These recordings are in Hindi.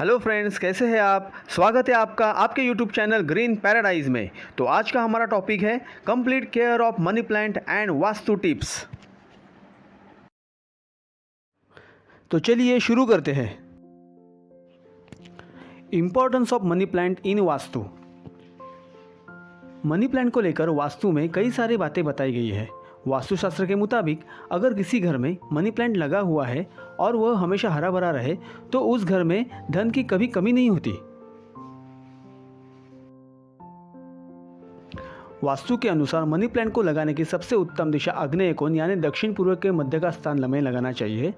हेलो फ्रेंड्स, कैसे हैं आप। स्वागत है आपका आपके यूट्यूब चैनल ग्रीन पैराडाइज में। तो आज का हमारा टॉपिक है complete care of money plant and vastu tips. तो चलिए शुरू करते हैं। Importance of money plant in vastu. Money plant को लेकर वास्तु में कई सारी बातें बताई गई है। वास्तुशास्त्र के मुताबिक अगर किसी घर में मनी प्लांट लगा हुआ है और वह हमेशा हरा भरा रहे तो उस घर में धन की कभी कमी नहीं होती। वास्तु के अनुसार मनी प्लांट को लगाने की सबसे उत्तम दिशा आग्नेय कोण यानी दक्षिण पूर्व के मध्य का स्थान में लगाना चाहिए।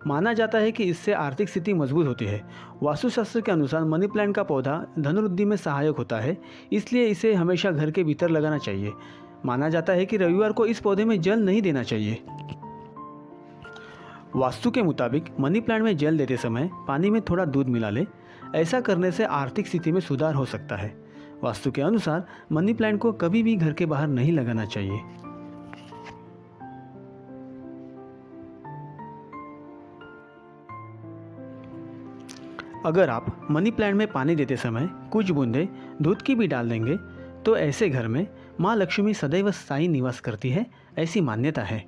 माना जाता है कि इससे आर्थिक स्थिति मजबूत होती है। वास्तुशास्त्र के अनुसार मनी प्लांट का पौधा धनवृद्धि में सहायक होता है, इसलिए इसे हमेशा घर के भीतर लगाना चाहिए। माना जाता है कि रविवार को इस पौधे में जल नहीं देना चाहिए। वास्तु के मुताबिक मनी प्लांट में जल देते समय पानी में थोड़ा दूध मिला ले। ऐसा करने से आर्थिक स्थिति में सुधार हो सकता है। वास्तु के अनुसार मनी प्लांट को कभी भी घर के बाहर नहीं लगाना चाहिए। अगर आप मनी प्लांट में पानी देते समय कुछ बूंदें दूध की भी डाल देंगे तो ऐसे घर में माँ लक्ष्मी सदैव स्थायी निवास करती है, ऐसी मान्यता है।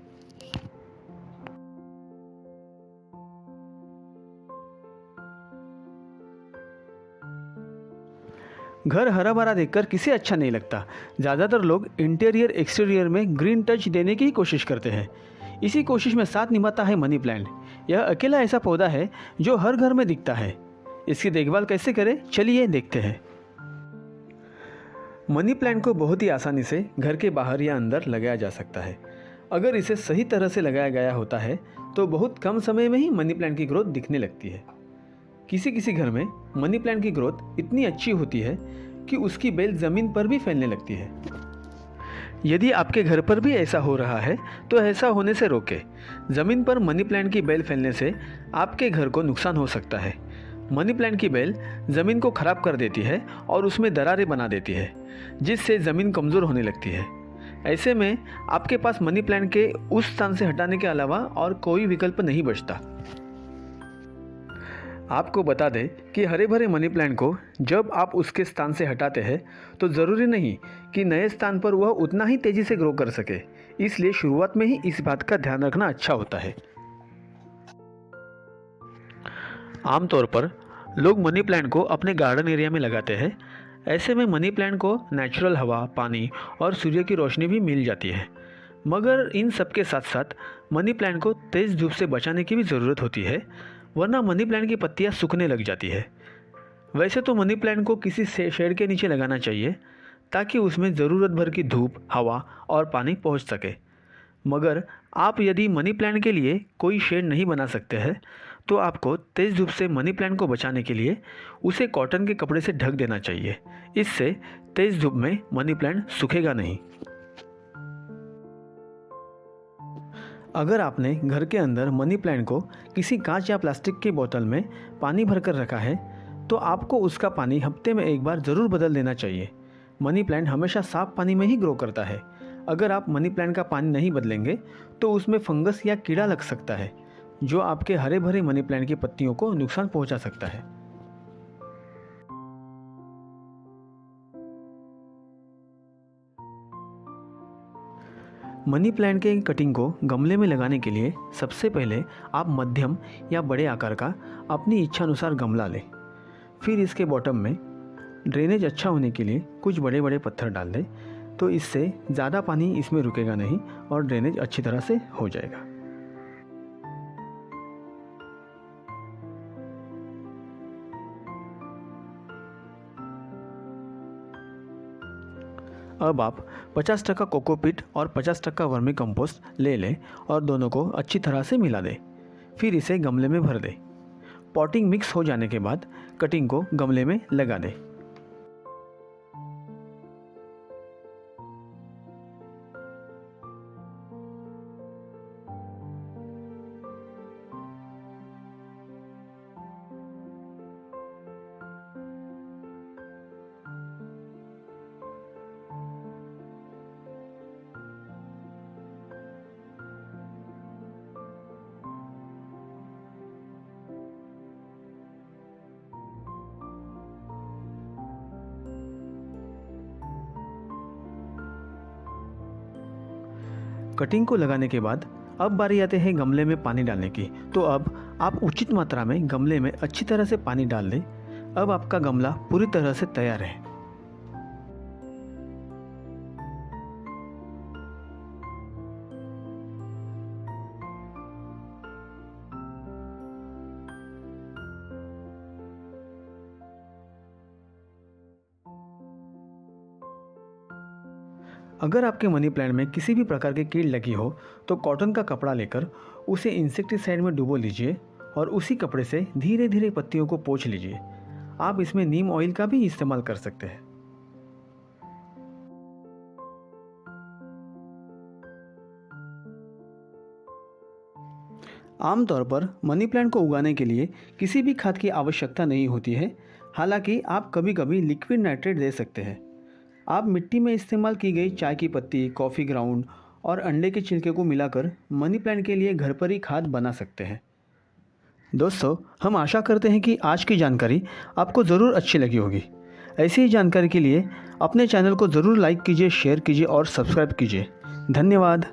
घर हरा भरा देखकर किसे अच्छा नहीं लगता। ज़्यादातर लोग इंटीरियर एक्सटीरियर में ग्रीन टच देने की ही कोशिश करते हैं। इसी कोशिश में साथ निभाता है मनी प्लांट। यह अकेला ऐसा पौधा है जो हर घर में दिखता है। इसकी देखभाल कैसे करें, चलिए देखते हैं। मनी प्लांट को बहुत ही आसानी से घर के बाहर या अंदर लगाया जा सकता है। अगर इसे सही तरह से लगाया गया होता है तो बहुत कम समय में ही मनी प्लांट की ग्रोथ दिखने लगती है। किसी किसी घर में मनी प्लांट की ग्रोथ इतनी अच्छी होती है कि उसकी बेल ज़मीन पर भी फैलने लगती है। यदि आपके घर पर भी ऐसा हो रहा है तो ऐसा होने से रोकें। ज़मीन पर मनी प्लांट की बेल फैलने से आपके घर को नुकसान हो सकता है। मनी प्लांट की बेल ज़मीन को ख़राब कर देती है और उसमें दरारें बना देती है, जिससे ज़मीन कमज़ोर होने लगती है। ऐसे में आपके पास मनी प्लांट के उस स्थान से हटाने के अलावा और कोई विकल्प नहीं बचता। आपको बता दें कि हरे भरे मनी प्लांट को जब आप उसके स्थान से हटाते हैं तो ज़रूरी नहीं कि नए स्थान पर वह उतना ही तेज़ी से ग्रो कर सके, इसलिए शुरुआत में ही इस बात का ध्यान रखना अच्छा होता है। आमतौर पर लोग मनी प्लांट को अपने गार्डन एरिया में लगाते हैं। ऐसे में मनी प्लांट को नेचुरल हवा, पानी और सूर्य की रोशनी भी मिल जाती है। मगर इन सब के साथ साथ मनी प्लांट को तेज़ धूप से बचाने की भी ज़रूरत होती है, वरना मनी प्लांट की पत्तियां सूखने लग जाती है। वैसे तो मनी प्लांट को किसी शेड के नीचे लगाना चाहिए ताकि उसमें ज़रूरत भर की धूप, हवा और पानी पहुंच सके। मगर आप यदि मनी प्लांट के लिए कोई शेड नहीं बना सकते हैं तो आपको तेज़ धूप से मनी प्लांट को बचाने के लिए उसे कॉटन के कपड़े से ढक देना चाहिए। इससे तेज़ धूप में मनी प्लांट सूखेगा नहीं। अगर आपने घर के अंदर मनी प्लांट को किसी कांच या प्लास्टिक की बोतल में पानी भरकर रखा है तो आपको उसका पानी हफ्ते में एक बार ज़रूर बदल देना चाहिए। मनी प्लांट हमेशा साफ पानी में ही ग्रो करता है। अगर आप मनी प्लांट का पानी नहीं बदलेंगे तो उसमें फंगस या कीड़ा लग सकता है, जो आपके हरे भरे मनी प्लांट की पत्तियों को नुकसान पहुंचा सकता है। मनी प्लांट के कटिंग को गमले में लगाने के लिए सबसे पहले आप मध्यम या बड़े आकार का अपनी इच्छा अनुसार गमला लें। फिर इसके बॉटम में ड्रेनेज अच्छा होने के लिए कुछ बड़े बड़े पत्थर डाल दें, तो इससे ज़्यादा पानी इसमें रुकेगा नहीं और ड्रेनेज अच्छी तरह से हो जाएगा। अब आप 50% कोकोपीट और 50% वर्मी कंपोस्ट ले लें और दोनों को अच्छी तरह से मिला दें। फिर इसे गमले में भर दें। पॉटिंग मिक्स हो जाने के बाद कटिंग को गमले में लगा दें। कटिंग को लगाने के बाद अब बारी आते हैं गमले में पानी डालने की। तो अब आप उचित मात्रा में गमले में अच्छी तरह से पानी डाल दें। अब आपका गमला पूरी तरह से तैयार है। अगर आपके मनी प्लांट में किसी भी प्रकार की कीड़ लगी हो तो कॉटन का कपड़ा लेकर उसे इंसेक्टिसाइड में डुबो लीजिए और उसी कपड़े से धीरे धीरे पत्तियों को पोंछ लीजिए। आप इसमें नीम ऑयल का भी इस्तेमाल कर सकते हैं। आमतौर पर मनी प्लांट को उगाने के लिए किसी भी खाद की आवश्यकता नहीं होती है। हालांकि आप कभी कभी लिक्विड नाइट्रेट दे सकते हैं। आप मिट्टी में इस्तेमाल की गई चाय की पत्ती, कॉफ़ी ग्राउंड और अंडे के छिलके को मिलाकर मनी प्लांट के लिए घर पर ही खाद बना सकते हैं। दोस्तों, हम आशा करते हैं कि आज की जानकारी आपको ज़रूर अच्छी लगी होगी। ऐसी ही जानकारी के लिए अपने चैनल को ज़रूर लाइक कीजिए, शेयर कीजिए और सब्सक्राइब कीजिए। धन्यवाद।